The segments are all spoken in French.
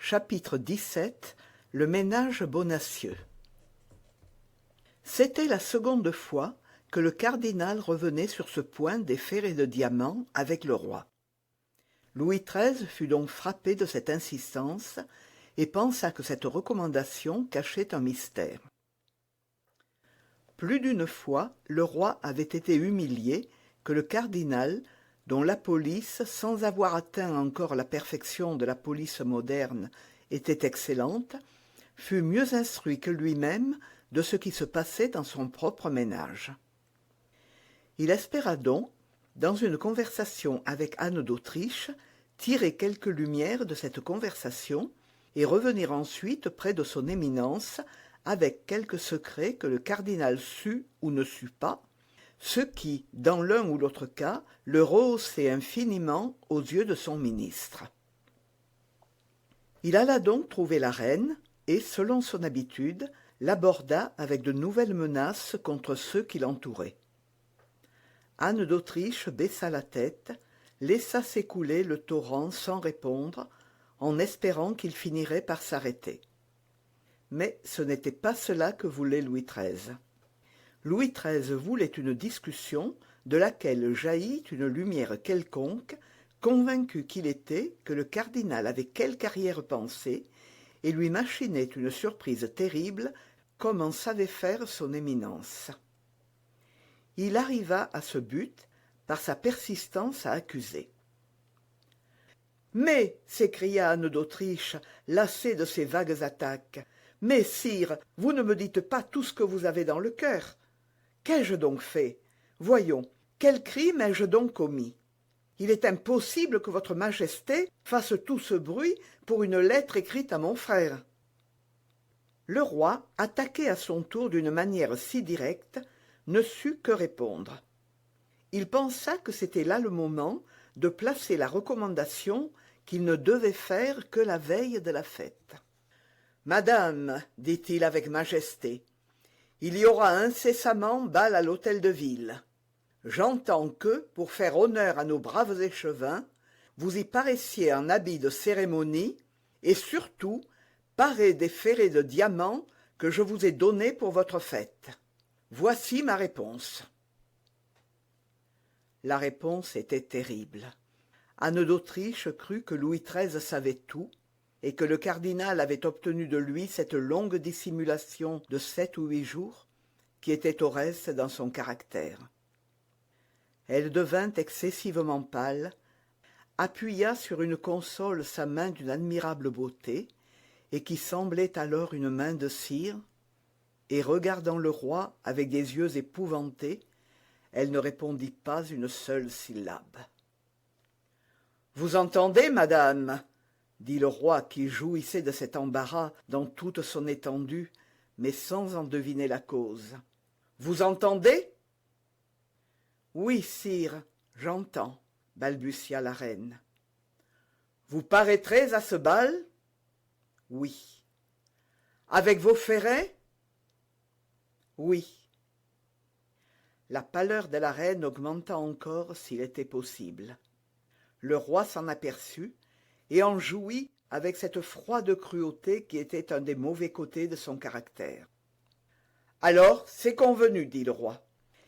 Chapitre 17. Le ménage Bonacieux. C'était la seconde fois que le cardinal revenait sur ce point des ferrets de diamants avec le roi. Louis XIII fut donc frappé de cette insistance et pensa que cette recommandation cachait un mystère. Plus d'une fois, le roi avait été humilié que le cardinal, dont la police, sans avoir atteint encore la perfection de la police moderne, était excellente, fut mieux instruit que lui-même de ce qui se passait dans son propre ménage. Il espéra donc, dans une conversation avec Anne d'Autriche, tirer quelque lumière de cette conversation et revenir ensuite près de son éminence avec quelque secret que le cardinal sût ou ne sût pas, ce qui, dans l'un ou l'autre cas, le rehaussait infiniment aux yeux de son ministre. Il alla donc trouver la reine et, selon son habitude, l'aborda avec de nouvelles menaces contre ceux qui l'entouraient. Anne d'Autriche baissa la tête, laissa s'écouler le torrent sans répondre, en espérant qu'il finirait par s'arrêter. Mais ce n'était pas cela que voulait Louis XIII. Louis XIII voulait une discussion de laquelle jaillit une lumière quelconque, convaincu qu'il était que le cardinal avait quelque arrière-pensée et lui machinait une surprise terrible comme en savait faire son éminence. Il arriva à ce but par sa persistance à accuser. « Mais, s'écria Anne d'Autriche, lassée de ces vagues attaques, « mais, sire, vous ne me dites pas tout ce que vous avez dans le cœur. Qu'ai-je donc fait? Voyons, quel crime ai-je donc commis? Il est impossible que votre majesté fasse tout ce bruit pour une lettre écrite à mon frère. » Le roi, attaqué à son tour d'une manière si directe, ne sut que répondre. Il pensa que c'était là le moment de placer la recommandation qu'il ne devait faire que la veille de la fête. « Madame, dit-il avec majesté, il y aura incessamment bal à l'hôtel de ville. J'entends que, pour faire honneur à nos braves échevins, vous y paraissiez en habit de cérémonie et surtout paré des ferrets de diamants que je vous ai donnés pour votre fête. Voici ma réponse. » La réponse était terrible. Anne d'Autriche crut que Louis XIII savait tout et que le cardinal avait obtenu de lui cette longue dissimulation de 7 ou 8 jours qui était au reste dans son caractère. Elle devint excessivement pâle, appuya sur une console sa main d'une admirable beauté et qui semblait alors une main de cire, et regardant le roi avec des yeux épouvantés, elle ne répondit pas une seule syllabe. « Vous entendez, madame ?» dit le roi qui jouissait de cet embarras dans toute son étendue, mais sans en deviner la cause. « Vous entendez ?»« Oui, sire, j'entends, » balbutia la reine. « Vous paraîtrez à ce bal ?»« Oui. »« Avec vos ferrets ?»« Oui. » La pâleur de la reine augmenta encore s'il était possible. Le roi s'en aperçut et en jouit avec cette froide cruauté qui était un des mauvais côtés de son caractère. « Alors, c'est convenu, dit le roi,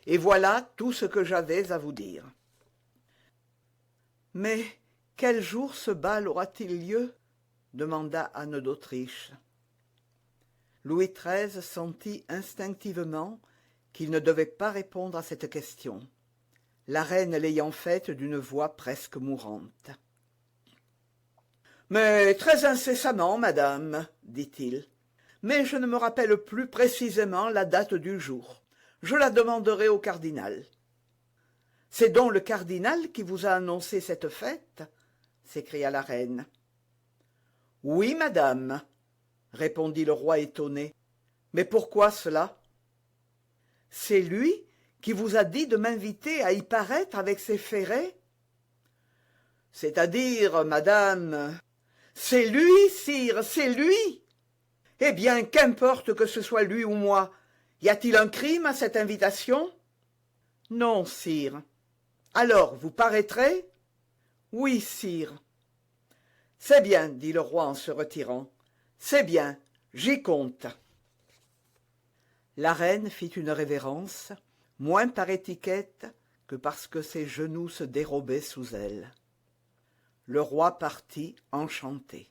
et voilà tout ce que j'avais à vous dire. »« Mais quel jour ce bal aura-t-il lieu ?» demanda Anne d'Autriche. Louis XIII sentit instinctivement qu'il ne devait pas répondre à cette question, la reine l'ayant faite d'une voix presque mourante. « Mais très incessamment, madame, dit-il, mais je ne me rappelle plus précisément la date du jour. Je la demanderai au cardinal. »« C'est donc le cardinal qui vous a annoncé cette fête ?» s'écria la reine. « Oui, madame, » répondit le roi étonné. « Mais pourquoi cela ?»« C'est lui qui vous a dit de m'inviter à y paraître avec ses ferrets ?»« C'est-à-dire, madame... »« C'est lui, sire, c'est lui !»« Eh bien, qu'importe que ce soit lui ou moi. Y a-t-il un crime à cette invitation ?»« Non, sire. »« Alors, vous paraîtrez ?»« Oui, sire. » C'est bien, dit le roi en se retirant. C'est bien, j'y compte. La reine fit une révérence, moins par étiquette que parce que ses genoux se dérobaient sous elle. Le roi partit enchanté.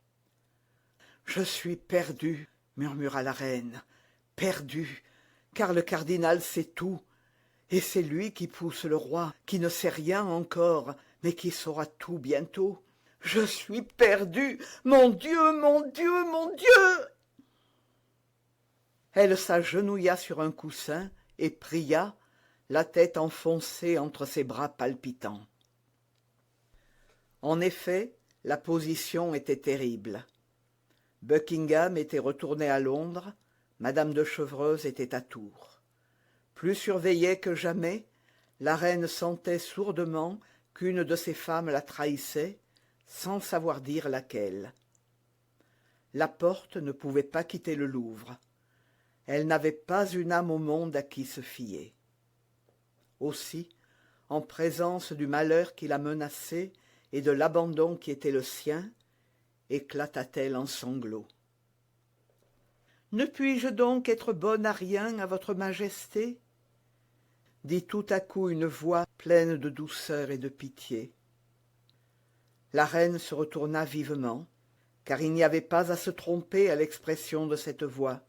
« Je suis perdu, murmura la reine, perdu, car le cardinal sait tout, et c'est lui qui pousse le roi, qui ne sait rien encore, mais qui saura tout bientôt. Je suis perdu, mon Dieu, mon Dieu, mon Dieu !» Elle s'agenouilla sur un coussin et pria, la tête enfoncée entre ses bras palpitants. En effet, la position était terrible. Buckingham était retourné à Londres, madame de Chevreuse était à Tours. Plus surveillée que jamais, la reine sentait sourdement qu'une de ses femmes la trahissait, sans savoir dire laquelle. La porte ne pouvait pas quitter le Louvre. Elle n'avait pas une âme au monde à qui se fier. Aussi, en présence du malheur qui la menaçait et de l'abandon qui était le sien, éclata-t-elle en sanglots. « Ne puis-je donc être bonne à rien à votre majesté ?» dit tout à coup une voix pleine de douceur et de pitié. La reine se retourna vivement, car il n'y avait pas à se tromper à l'expression de cette voix.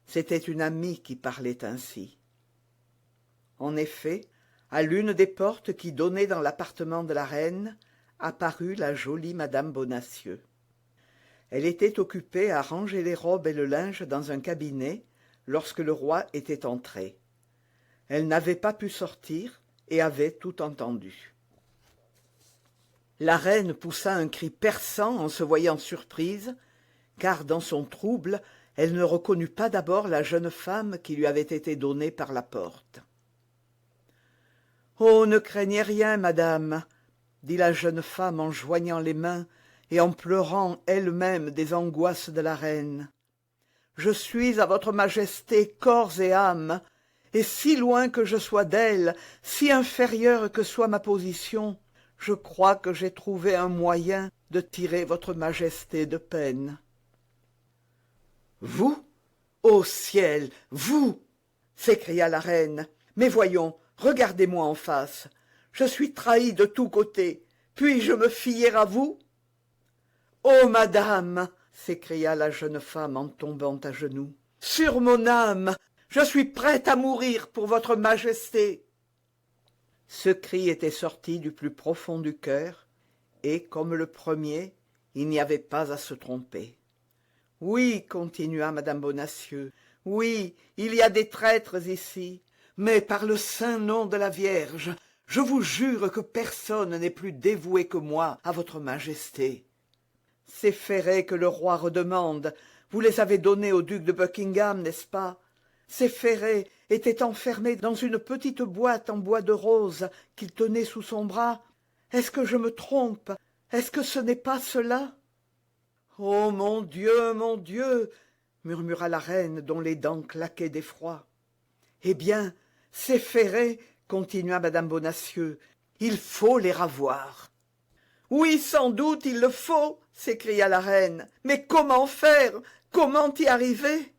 C'était une amie qui parlait ainsi. En effet, à l'une des portes qui donnaient dans l'appartement de la reine, apparut la jolie madame Bonacieux. Elle était occupée à ranger les robes et le linge dans un cabinet lorsque le roi était entré. Elle n'avait pas pu sortir et avait tout entendu. La reine poussa un cri perçant en se voyant surprise, car dans son trouble, elle ne reconnut pas d'abord la jeune femme qui lui avait été donnée par la porte. « Oh, ne craignez rien, madame, » dit la jeune femme en joignant les mains et en pleurant elle-même des angoisses de la reine. « Je suis à votre majesté corps et âme, et si loin que je sois d'elle, si inférieure que soit ma position, je crois que j'ai trouvé un moyen de tirer votre majesté de peine. » « Vous? Ô ciel, vous !» s'écria la reine. « Mais voyons, regardez-moi en face. Je suis trahie de tous côtés. Puis-je me fier à vous ?»« Ô madame !» s'écria la jeune femme en tombant à genoux. « Sur mon âme, je suis prête à mourir pour votre majesté. » Ce cri était sorti du plus profond du cœur, et, comme le premier, il n'y avait pas à se tromper. « Oui, continua madame Bonacieux, oui, il y a des traîtres ici, mais par le saint nom de la Vierge, je vous jure que personne n'est plus dévoué que moi à votre majesté. Ces ferrets que le roi redemande, vous les avez donnés au duc de Buckingham, n'est-ce pas? Ces ferrets étaient enfermés dans une petite boîte en bois de rose qu'il tenait sous son bras. Est-ce que je me trompe? Est-ce que ce n'est pas cela? » « Oh, mon Dieu !» murmura la reine dont les dents claquaient d'effroi. « Eh bien, ces ferrets, continua madame Bonacieux, il faut les ravoir. »« Oui, sans doute, il le faut, s'écria la reine. Mais comment faire? Comment y arriver? »«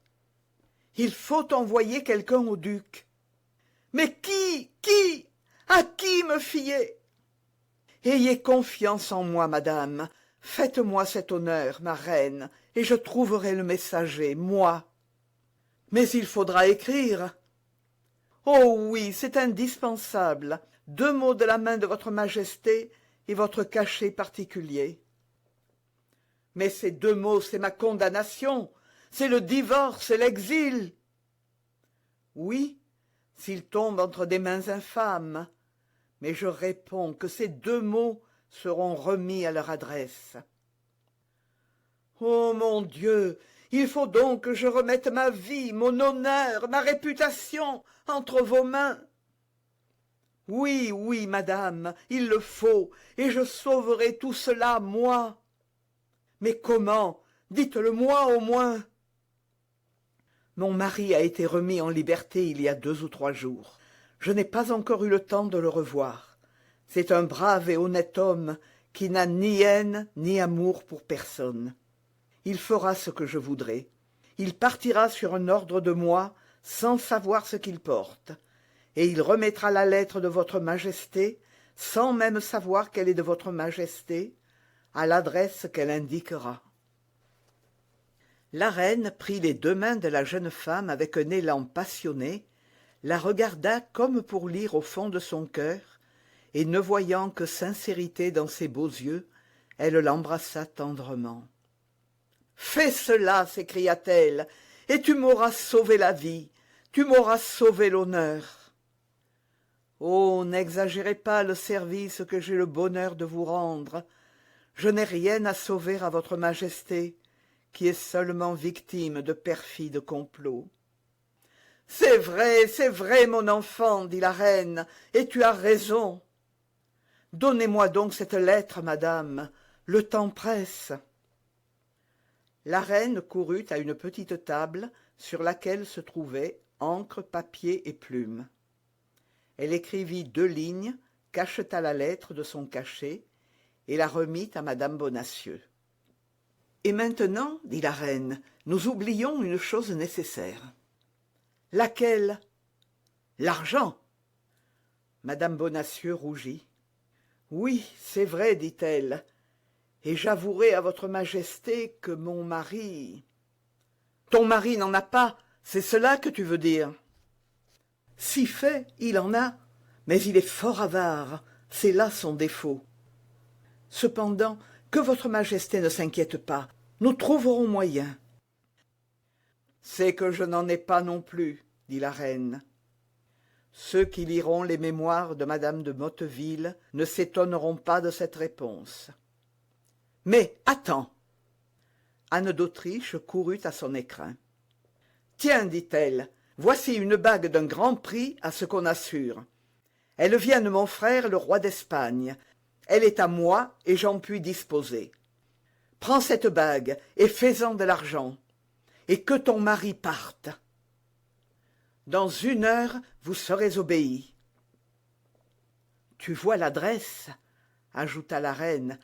Il faut envoyer quelqu'un au duc. »« Mais qui? À qui me fier? »« Ayez confiance en moi, madame. Faites-moi cet honneur, ma reine, et je trouverai le messager, moi. Mais il faudra écrire. »« Oh oui, c'est indispensable. 2 mots de la main de votre majesté et votre cachet particulier. »« Mais ces 2 mots, c'est ma condamnation, c'est le divorce et l'exil. »« Oui, s'il tombe entre des mains infâmes, mais je réponds que ces 2 mots seront remis à leur adresse. »« Oh mon Dieu, il faut donc que je remette ma vie, mon honneur, ma réputation entre vos mains. »« Oui, oui, madame, il le faut, et je sauverai tout cela, moi. »« Mais comment? Dites-le-moi au moins. »« Mon mari a été remis en liberté il y a 2 ou 3 jours. Je n'ai pas encore eu le temps de le revoir. C'est un brave et honnête homme qui n'a ni haine ni amour pour personne. Il fera ce que je voudrai. Il partira sur un ordre de moi sans savoir ce qu'il porte, et il remettra la lettre de votre majesté, sans même savoir qu'elle est de votre majesté, à l'adresse qu'elle indiquera. » La reine prit les 2 mains de la jeune femme avec un élan passionné, la regarda comme pour lire au fond de son cœur, et ne voyant que sincérité dans ses beaux yeux, elle l'embrassa tendrement. « Fais cela, s'écria-t-elle, et tu m'auras sauvé la vie, tu m'auras sauvé l'honneur. Oh, n'exagérez pas le service que j'ai le bonheur de vous rendre. Je n'ai rien à sauver à votre majesté, qui est seulement victime de perfides complots. » « c'est vrai, mon enfant, dit la reine, et tu as raison. Donnez-moi donc cette lettre, madame, le temps presse. » La reine courut à une petite table sur laquelle se trouvaient encre, papier et plume. Elle écrivit 2 lignes, cacheta la lettre de son cachet et la remit à madame Bonacieux. « Et maintenant, dit la reine, nous oublions une chose nécessaire. »« Laquelle ?»« L'argent. » Madame Bonacieux rougit. « Oui, c'est vrai, dit-elle, et j'avouerai à votre majesté que mon mari... »« Ton mari n'en a pas, c'est cela que tu veux dire. »« Si fait, il en a, mais il est fort avare, c'est là son défaut. Cependant, que votre majesté ne s'inquiète pas, nous trouverons moyen. »« C'est que je n'en ai pas non plus, dit la reine. Ceux qui liront les mémoires de madame de Motteville ne s'étonneront pas de cette réponse. Mais attends. Anne d'Autriche courut à son écrin. « Tiens, dit-elle, voici une bague d'un grand prix à ce qu'on assure. Elle vient de mon frère le roi d'Espagne. Elle est à moi et j'en puis disposer. Prends cette bague et fais-en de l'argent, et que ton mari parte. Dans 1 heure, vous serez obéi. »« Tu vois l'adresse, » ajouta la reine,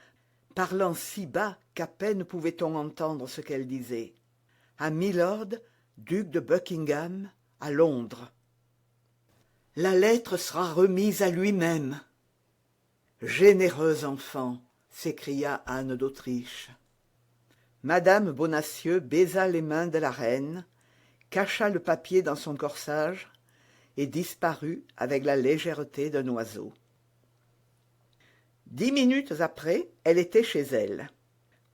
parlant si bas qu'à peine pouvait-on entendre ce qu'elle disait. « À Milord, duc de Buckingham, à Londres. »« La lettre sera remise à lui-même. »« Généreux enfant !» s'écria Anne d'Autriche. Madame Bonacieux baisa les mains de la reine, cacha le papier dans son corsage et disparut avec la légèreté d'un oiseau. 10 minutes après, elle était chez elle.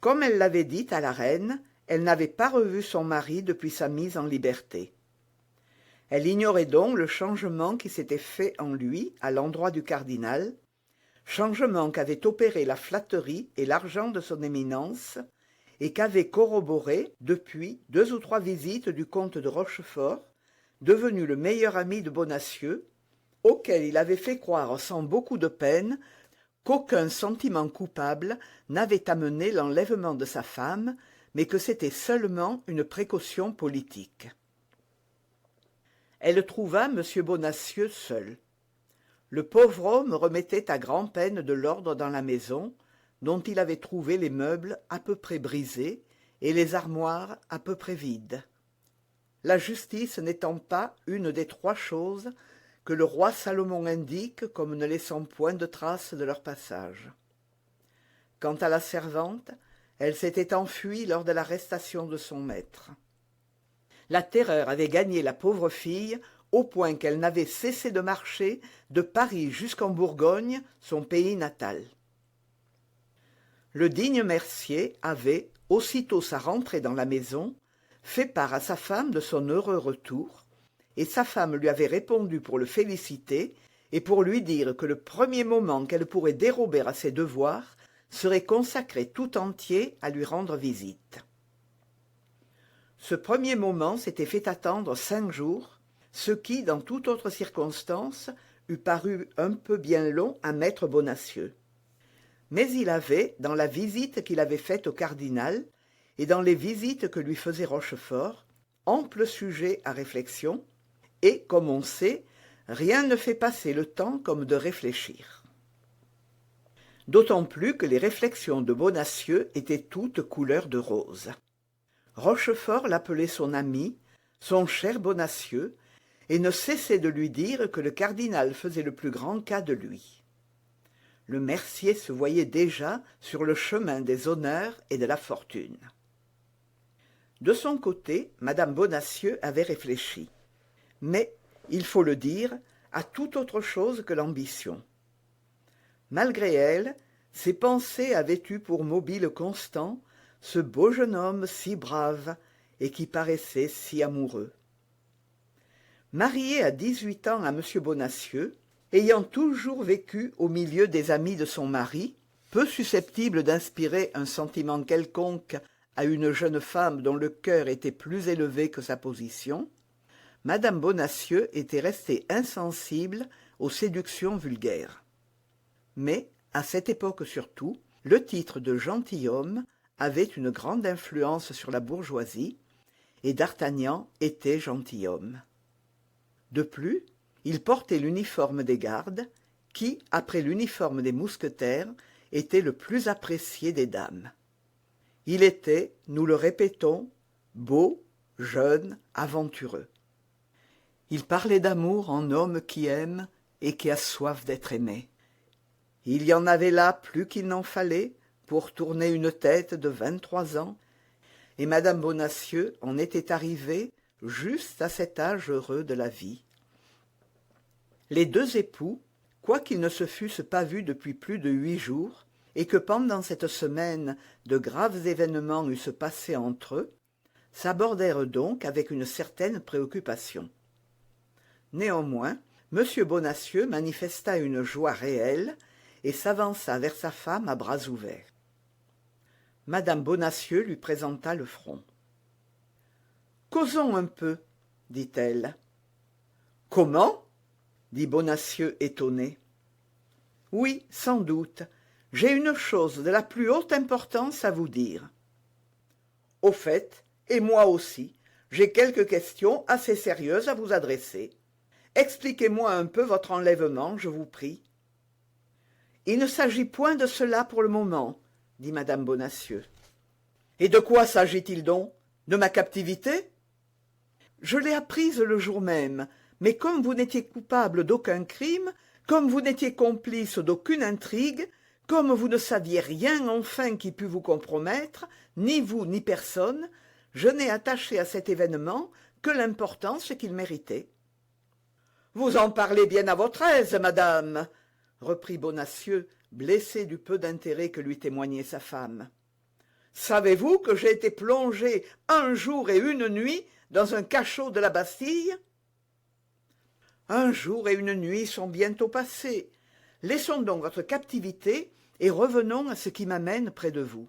Comme elle l'avait dit à la reine, elle n'avait pas revu son mari depuis sa mise en liberté. Elle ignorait donc le changement qui s'était fait en lui à l'endroit du cardinal, changement qu'avait opéré la flatterie et l'argent de son éminence, et qu'avait corroboré depuis 2 ou 3 visites du comte de Rochefort, devenu le meilleur ami de Bonacieux, auquel il avait fait croire sans beaucoup de peine qu'aucun sentiment coupable n'avait amené l'enlèvement de sa femme, mais que c'était seulement une précaution politique. Elle trouva M. Bonacieux seul. Le pauvre homme remettait à grand-peine de l'ordre dans la maison, dont il avait trouvé les meubles à peu près brisés et les armoires à peu près vides. La justice n'étant pas une des 3 choses que le roi Salomon indique comme ne laissant point de traces de leur passage. Quant à la servante, elle s'était enfuie lors de l'arrestation de son maître. La terreur avait gagné la pauvre fille au point qu'elle n'avait cessé de marcher de Paris jusqu'en Bourgogne, son pays natal. Le digne Mercier avait, aussitôt sa rentrée dans la maison, fait part à sa femme de son heureux retour, et sa femme lui avait répondu pour le féliciter et pour lui dire que le premier moment qu'elle pourrait dérober à ses devoirs serait consacré tout entier à lui rendre visite. Ce premier moment s'était fait attendre 5 jours, ce qui, dans toute autre circonstance, eût paru un peu bien long à maître Bonacieux. Mais il avait, dans la visite qu'il avait faite au cardinal et dans les visites que lui faisait Rochefort, ample sujet à réflexion, et, comme on sait, rien ne fait passer le temps comme de réfléchir. d'autant plus que les réflexions de Bonacieux étaient toutes couleur de rose. Rochefort l'appelait son ami, son cher Bonacieux, et ne cessait de lui dire que le cardinal faisait le plus grand cas de lui. Le Mercier se voyait déjà sur le chemin des honneurs et de la fortune. De son côté, madame Bonacieux avait réfléchi. Mais, il faut le dire, à toute autre chose que l'ambition. Malgré elle, ses pensées avaient eu pour mobile constant ce beau jeune homme si brave et qui paraissait si amoureux. Mariée à 18 ans à M. Bonacieux, ayant toujours vécu au milieu des amis de son mari, peu susceptible d'inspirer un sentiment quelconque à une jeune femme dont le cœur était plus élevé que sa position, madame Bonacieux était restée insensible aux séductions vulgaires. Mais, à cette époque surtout, le titre de gentilhomme avait une grande influence sur la bourgeoisie, et d'Artagnan était gentilhomme. De plus, il portait l'uniforme des gardes, qui, après l'uniforme des mousquetaires, était le plus apprécié des dames. Il était, nous le répétons, beau, jeune, aventureux. Il parlait d'amour en homme qui aime et qui a soif d'être aimé. Il y en avait là plus qu'il n'en fallait pour tourner une tête de 23 ans, et madame Bonacieux en était arrivée juste à cet âge heureux de la vie. Les deux époux, quoiqu'ils ne se fussent pas vus depuis plus de 8 jours, et que pendant cette semaine de graves événements eussent passé entre eux, s'abordèrent donc avec une certaine préoccupation. Néanmoins, M. Bonacieux manifesta une joie réelle et s'avança vers sa femme à bras ouverts. Madame Bonacieux lui présenta le front. « Causons un peu, dit-elle. »« Comment ?» dit Bonacieux étonné. « Oui, sans doute. J'ai une chose de la plus haute importance à vous dire. »« Au fait, et moi aussi, j'ai quelques questions assez sérieuses à vous adresser. Expliquez-moi un peu votre enlèvement, je vous prie. »« Il ne s'agit point de cela pour le moment, » dit madame Bonacieux. « Et de quoi s'agit-il donc? De ma captivité ?»« Je l'ai apprise le jour même, mais comme vous n'étiez coupable d'aucun crime, comme vous n'étiez complice d'aucune intrigue, comme vous ne saviez rien enfin qui pût vous compromettre, ni vous ni personne, je n'ai attaché à cet événement que l'importance qu'il méritait. »« Vous en parlez bien à votre aise, madame, » reprit Bonacieux, blessé du peu d'intérêt que lui témoignait sa femme. « Savez-vous que j'ai été plongé 1 jour et 1 nuit dans un cachot de la Bastille ?»« 1 jour et 1 nuit sont bientôt passés. Laissons donc votre captivité et revenons à ce qui m'amène près de vous. »«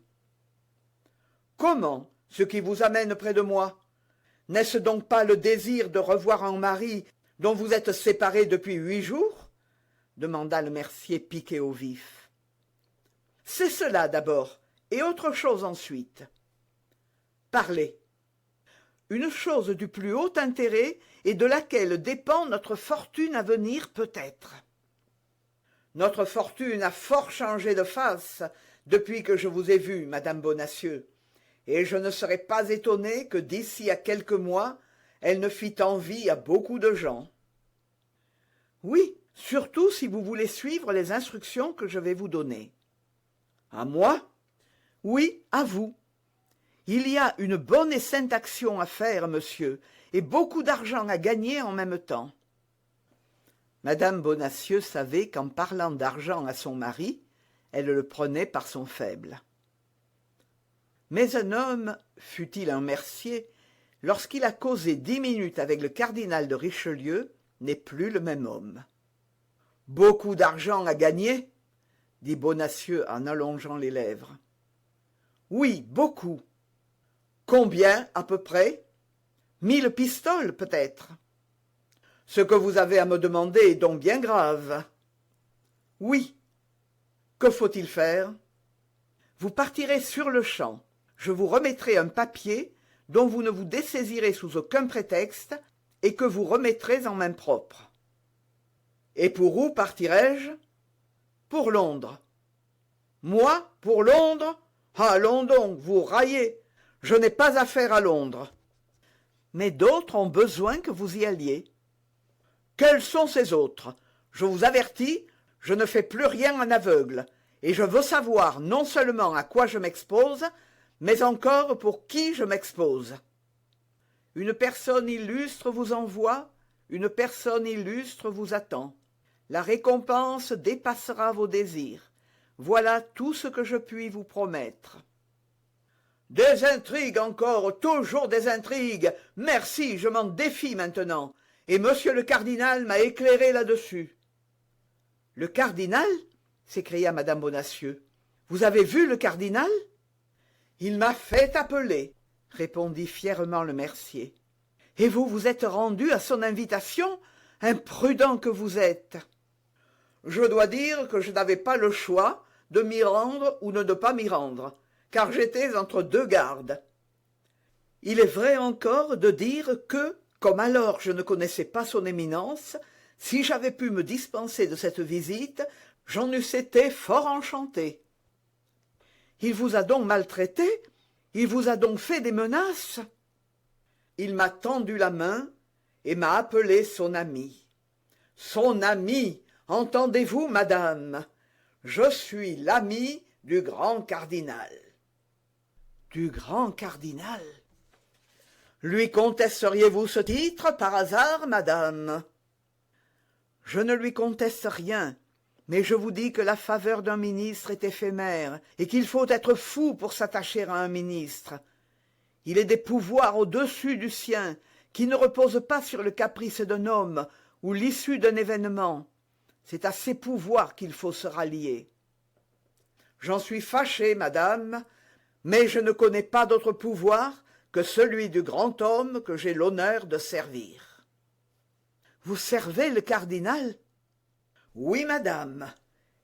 Comment, ce qui vous amène près de moi? N'est-ce donc pas le désir de revoir un mari dont vous êtes séparés depuis 8 jours ?» demanda le Mercier piqué au vif. « C'est cela d'abord, et autre chose ensuite. »« Parlez. » »« Une chose du plus haut intérêt et de laquelle dépend notre fortune à venir peut-être. » « Notre fortune a fort changé de face depuis que je vous ai vue, madame Bonacieux, et je ne serais pas étonné que d'ici à quelques mois, elle ne fît envie à beaucoup de gens. »« Oui, surtout si vous voulez suivre les instructions que je vais vous donner. »« À moi ? » ?»« Oui, à vous. Il y a une bonne et sainte action à faire, monsieur, et beaucoup d'argent à gagner en même temps. » Madame Bonacieux savait qu'en parlant d'argent à son mari, elle le prenait par son faible. Mais un homme, fût-il un Mercier, lorsqu'il a causé 10 minutes avec le cardinal de Richelieu, n'est plus le même homme. « Beaucoup d'argent à gagner ?» dit Bonacieux en allongeant les lèvres. « Oui, beaucoup. »« Combien, à peu près ? 1000 pistoles, peut-être. » « Ce que vous avez à me demander est donc bien grave. »« Oui. » « Que faut-il faire ? » « Vous partirez sur-le-champ. Je vous remettrai un papier dont vous ne vous dessaisirez sous aucun prétexte et que vous remettrez en main propre. »« Et pour où partirai-je ? » « Pour Londres. » Moi, pour Londres? Allons donc, vous raillez. Je n'ai pas affaire à Londres. Mais d'autres ont besoin que vous y alliez. Quels sont ces autres? Je vous avertis, je ne fais plus rien en aveugle, et je veux savoir non seulement à quoi je m'expose, mais encore pour qui je m'expose. Une personne illustre vous envoie, une personne illustre vous attend. La récompense dépassera vos désirs. Voilà tout ce que je puis vous promettre. Des intrigues encore, toujours des intrigues. Merci, je m'en défie maintenant. Et monsieur le cardinal m'a éclairé là-dessus. Le cardinal? S'écria madame Bonacieux. Vous avez vu le cardinal? Il m'a fait appeler, répondit fièrement le mercier. Et vous vous êtes rendu à son invitation? Imprudent que vous êtes. Je dois dire que je n'avais pas le choix de m'y rendre ou de ne pas m'y rendre, car j'étais entre deux gardes. Il est vrai encore de dire que, comme alors je ne connaissais pas son éminence, si j'avais pu me dispenser de cette visite, j'en eusse été fort enchanté. Il vous a donc maltraité? Il vous a donc fait des menaces? Il m'a tendu la main et m'a appelé son ami. Son ami, entendez-vous, madame? Je suis l'ami du grand cardinal. Du grand cardinal? Lui contesteriez-vous ce titre, par hasard, madame? Je ne lui conteste rien, mais je vous dis que la faveur d'un ministre est éphémère, et qu'il faut être fou pour s'attacher à un ministre. Il est des pouvoirs au-dessus du sien, qui ne reposent pas sur le caprice d'un homme ou l'issue d'un événement. C'est à ces pouvoirs qu'il faut se rallier. J'en suis fâché, madame, mais je ne connais pas d'autre pouvoir que celui du grand homme que j'ai l'honneur de servir. Vous servez le cardinal? Oui, madame,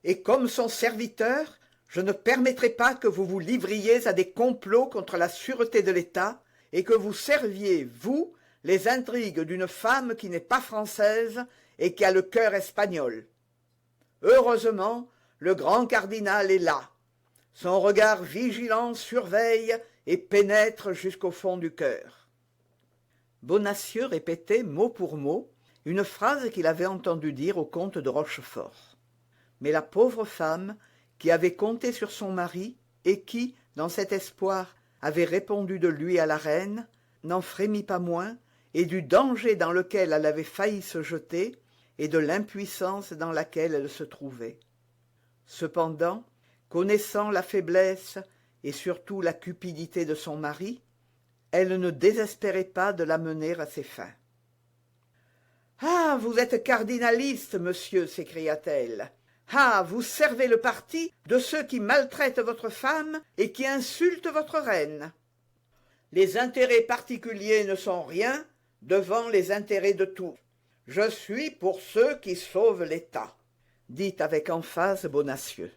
et comme son serviteur, je ne permettrai pas que vous vous livriez à des complots contre la sûreté de l'État et que vous serviez, vous, les intrigues d'une femme qui n'est pas française et qui a le cœur espagnol. Heureusement, le grand cardinal est là. Son regard vigilant surveille et pénètre jusqu'au fond du cœur. Bonacieux répétait mot pour mot une phrase qu'il avait entendu dire au comte de Rochefort. Mais la pauvre femme, qui avait compté sur son mari et qui, dans cet espoir, avait répondu de lui à la reine, n'en frémit pas moins, et du danger dans lequel elle avait failli se jeter, et de l'impuissance dans laquelle elle se trouvait. Cependant, connaissant la faiblesse et surtout la cupidité de son mari, elle ne désespérait pas de l'amener à ses fins. « Ah, vous êtes cardinaliste, monsieur, s'écria-t-elle. Ah, vous servez le parti de ceux qui maltraitent votre femme et qui insultent votre reine. Les intérêts particuliers ne sont rien devant les intérêts de tous. Je suis pour ceux qui sauvent l'État, dit avec emphase Bonacieux.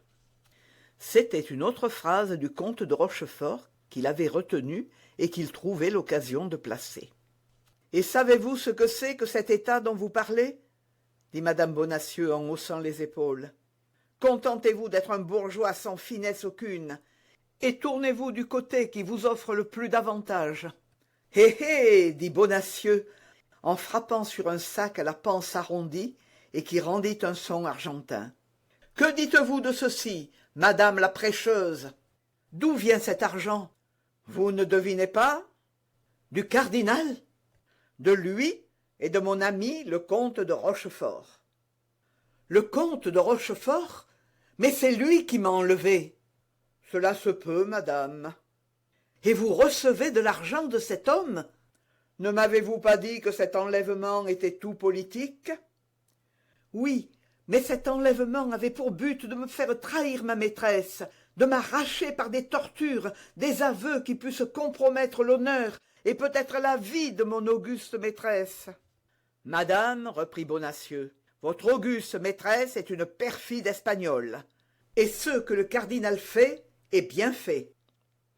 C'était une autre phrase du comte de Rochefort qu'il avait retenue et qu'il trouvait l'occasion de placer. « Et savez-vous ce que c'est que cet État dont vous parlez ?» dit madame Bonacieux en haussant les épaules. « Contentez-vous d'être un bourgeois sans finesse aucune, et tournez-vous du côté qui vous offre le plus d'avantages. »« Hé hé !» dit Bonacieux, en frappant sur un sac à la panse arrondie et qui rendit un son argentin. « Que dites-vous de ceci, madame la prêcheuse? D'où vient cet argent? Vous ne devinez pas? Du cardinal? De lui et de mon ami le comte de Rochefort. »« Le comte de Rochefort? Mais c'est lui qui m'a enlevé. »« Cela se peut, madame. »« Et vous recevez de l'argent de cet homme? Ne m'avez-vous pas dit que cet enlèvement était tout politique? » ?»« Oui, mais cet enlèvement avait pour but de me faire trahir ma maîtresse, de m'arracher par des tortures des aveux qui pussent compromettre l'honneur et peut-être la vie de mon auguste maîtresse. »« Madame, reprit Bonacieux, votre auguste maîtresse est une perfide espagnole, et ce que le cardinal fait est bien fait. »«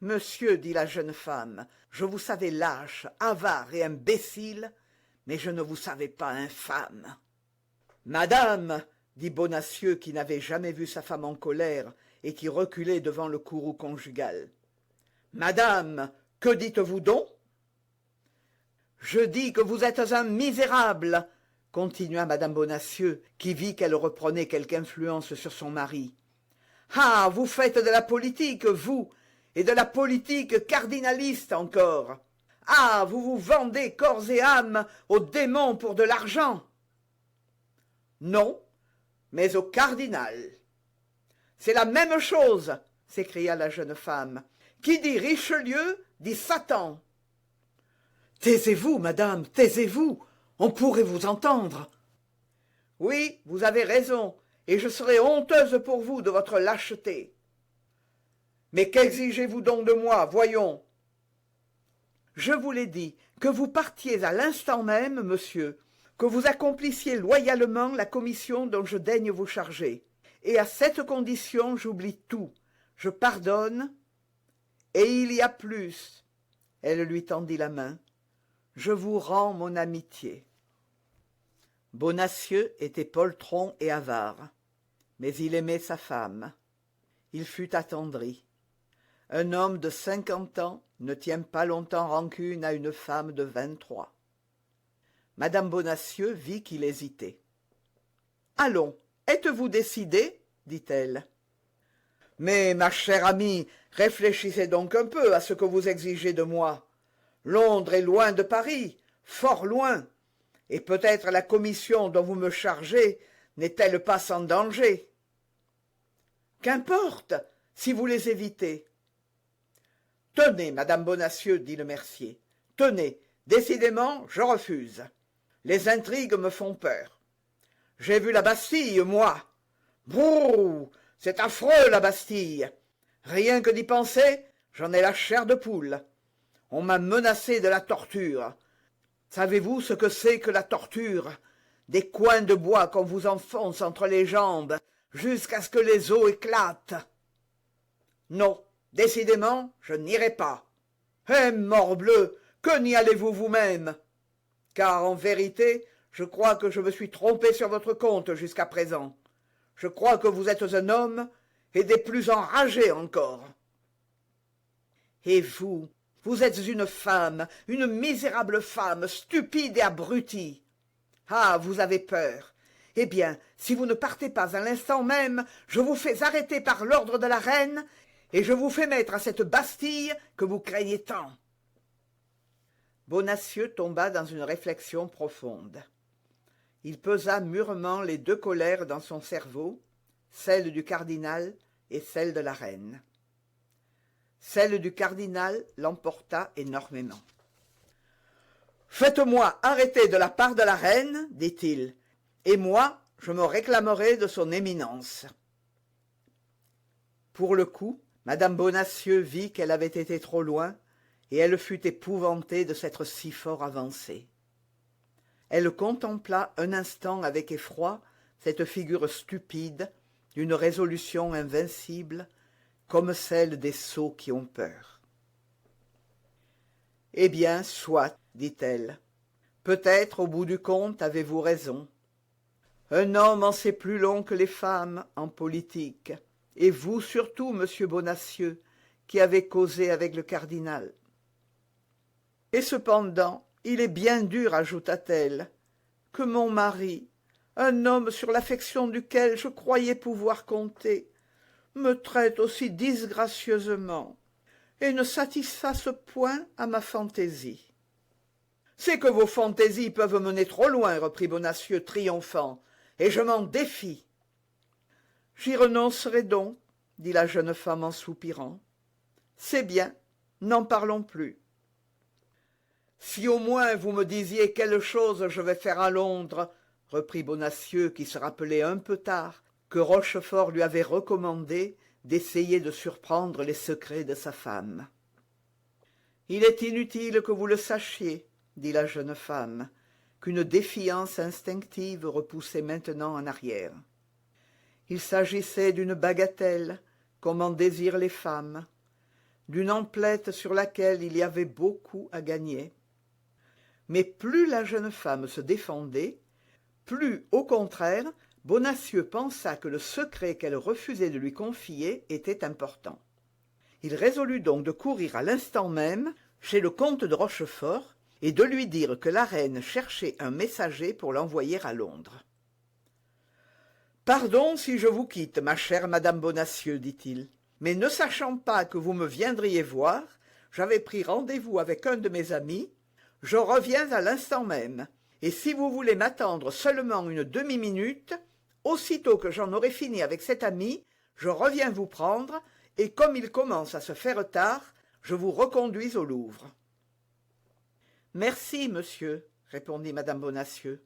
Monsieur, dit la jeune femme, je vous savais lâche, avare et imbécile, mais je ne vous savais pas infâme. »« Madame, dit Bonacieux qui n'avait jamais vu sa femme en colère et qui reculait devant le courroux conjugal. « Madame, que dites-vous donc ?»« Je dis que vous êtes un misérable !» continua madame Bonacieux, qui vit qu'elle reprenait quelque influence sur son mari. « Ah, vous faites de la politique, vous, et de la politique cardinaliste encore. Ah, vous vous vendez corps et âme au démon pour de l'argent. Non, mais au cardinal. C'est la même chose, s'écria la jeune femme. Qui dit Richelieu dit Satan. Taisez-vous, madame, taisez-vous, on pourrait vous entendre. Oui, vous avez raison, et je serais honteuse pour vous de votre lâcheté. Mais qu'exigez-vous donc de moi, voyons? Je vous l'ai dit, que vous partiez à l'instant même, monsieur, que vous accomplissiez loyalement la commission dont je daigne vous charger. Et à cette condition, j'oublie tout, je pardonne, et il y a plus. Elle lui tendit la main. Je vous rends mon amitié. Bonacieux était poltron et avare, mais il aimait sa femme. Il fut attendri. Un homme de 50 ans ne tient pas longtemps rancune à une femme de 23. Madame Bonacieux vit qu'il hésitait. « Allons, êtes-vous décidée ?» dit-elle. « Mais, ma chère amie, réfléchissez donc un peu à ce que vous exigez de moi. Londres est loin de Paris, fort loin, et peut-être la commission dont vous me chargez n'est-elle pas sans danger. Qu'importe, si vous les évitez. Tenez, madame Bonacieux, dit le mercier, tenez, décidément, je refuse. Les intrigues me font peur. J'ai vu la Bastille, moi. Brrr, c'est affreux, la Bastille. Rien que d'y penser, j'en ai la chair de poule. On m'a menacé de la torture. Savez-vous ce que c'est que la torture? Des coins de bois qu'on vous enfonce entre les jambes, jusqu'à ce que les os éclatent. Non, décidément, je n'irai pas. Eh, morbleu, que n'y allez-vous vous-même? Car, en vérité, je crois que je me suis trompé sur votre compte jusqu'à présent. Je crois que vous êtes un homme, et des plus enragés encore. Et vous, vous êtes une femme, une misérable femme, stupide et abrutie. Ah, vous avez peur. Eh bien, si vous ne partez pas à l'instant même, je vous fais arrêter par l'ordre de la reine, et je vous fais mettre à cette Bastille que vous craignez tant. Bonacieux tomba dans une réflexion profonde. Il pesa mûrement les deux colères dans son cerveau, celle du cardinal et celle de la reine. Celle du cardinal l'emporta énormément. « Faites-moi arrêter de la part de la reine, dit-il, et moi, je me réclamerai de son éminence. » Pour le coup, madame Bonacieux vit qu'elle avait été trop loin, et elle fut épouvantée de s'être si fort avancée. Elle contempla un instant avec effroi cette figure stupide, d'une résolution invincible, comme celle des sots qui ont peur. « Eh bien, soit, dit-elle. Peut-être, au bout du compte, avez-vous raison. Un homme en sait plus long que les femmes en politique, et vous surtout, monsieur Bonacieux, qui avez causé avec le cardinal. Et cependant, il est bien dur, ajouta-t-elle, que mon mari, un homme sur l'affection duquel je croyais pouvoir compter, me traite aussi disgracieusement et ne satisfasse point à ma fantaisie. C'est que vos fantaisies peuvent mener trop loin, reprit Bonacieux triomphant, et je m'en défie. J'y renoncerai donc, dit la jeune femme en soupirant. C'est bien, n'en parlons plus. Si au moins vous me disiez quelle chose je vais faire à Londres, reprit Bonacieux, qui se rappelait un peu tard que Rochefort lui avait recommandé d'essayer de surprendre les secrets de sa femme. Il est inutile que vous le sachiez, dit la jeune femme, qu'une défiance instinctive repoussait maintenant en arrière. Il s'agissait d'une bagatelle, comme en désirent les femmes, d'une emplette sur laquelle il y avait beaucoup à gagner. Mais plus la jeune femme se défendait, plus, au contraire, Bonacieux pensa que le secret qu'elle refusait de lui confier était important. Il résolut donc de courir à l'instant même chez le comte de Rochefort et de lui dire que la reine cherchait un messager pour l'envoyer à Londres. « Pardon si je vous quitte, ma chère madame Bonacieux, dit-il, mais ne sachant pas que vous me viendriez voir, j'avais pris rendez-vous avec un de mes amis, je reviens à l'instant même, et si vous voulez m'attendre seulement une demi-minute, aussitôt que j'en aurai fini avec cet ami, je reviens vous prendre, et comme il commence à se faire tard, je vous reconduis au Louvre. » « Merci, monsieur, répondit madame Bonacieux.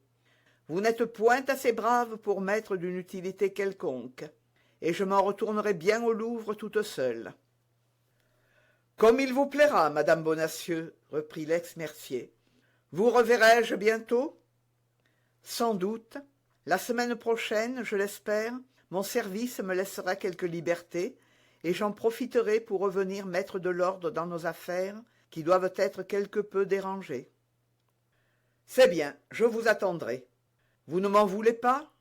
Vous n'êtes point assez brave pour m'être d'une utilité quelconque, et je m'en retournerai bien au Louvre toute seule. »« Comme il vous plaira, madame Bonacieux, reprit l'ex-mercier. Vous reverrai-je bientôt ? » ?»« Sans doute. La semaine prochaine, je l'espère, mon service me laissera quelque liberté, et j'en profiterai pour revenir mettre de l'ordre dans nos affaires, qui doivent être quelque peu dérangées. »« C'est bien, je vous attendrai. Vous ne m'en voulez pas ? » ?»«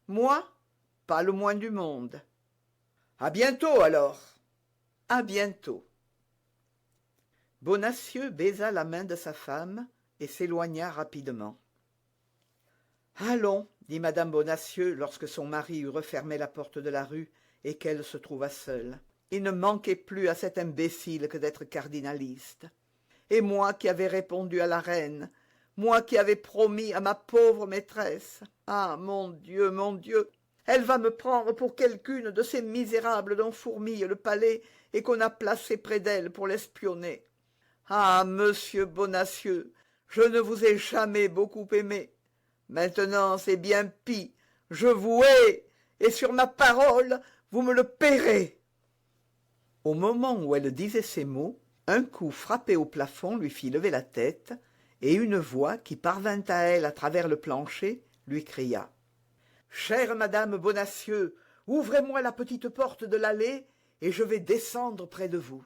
Moi ? Pas le moins du monde. »« À bientôt, alors. »« À bientôt. » Bonacieux baisa la main de sa femme et s'éloigna rapidement. « Allons, dit madame Bonacieux lorsque son mari eut refermé la porte de la rue et qu'elle se trouva seule. Il ne manquait plus à cet imbécile que d'être cardinaliste. Et moi qui avais répondu à la reine, moi qui avais promis à ma pauvre maîtresse. Ah, mon Dieu, elle va me prendre pour quelqu'une de ces misérables dont fourmille le palais et qu'on a placé près d'elle pour l'espionner. Ah, monsieur Bonacieux, je ne vous ai jamais beaucoup aimé. Maintenant, c'est bien pis. Je vous hais, et sur ma parole, vous me le paierez. » Au moment où elle disait ces mots, un coup frappé au plafond lui fit lever la tête, et une voix qui parvint à elle à travers le plancher lui cria « Chère madame Bonacieux, ouvrez-moi la petite porte de l'allée, et je vais descendre près de vous. »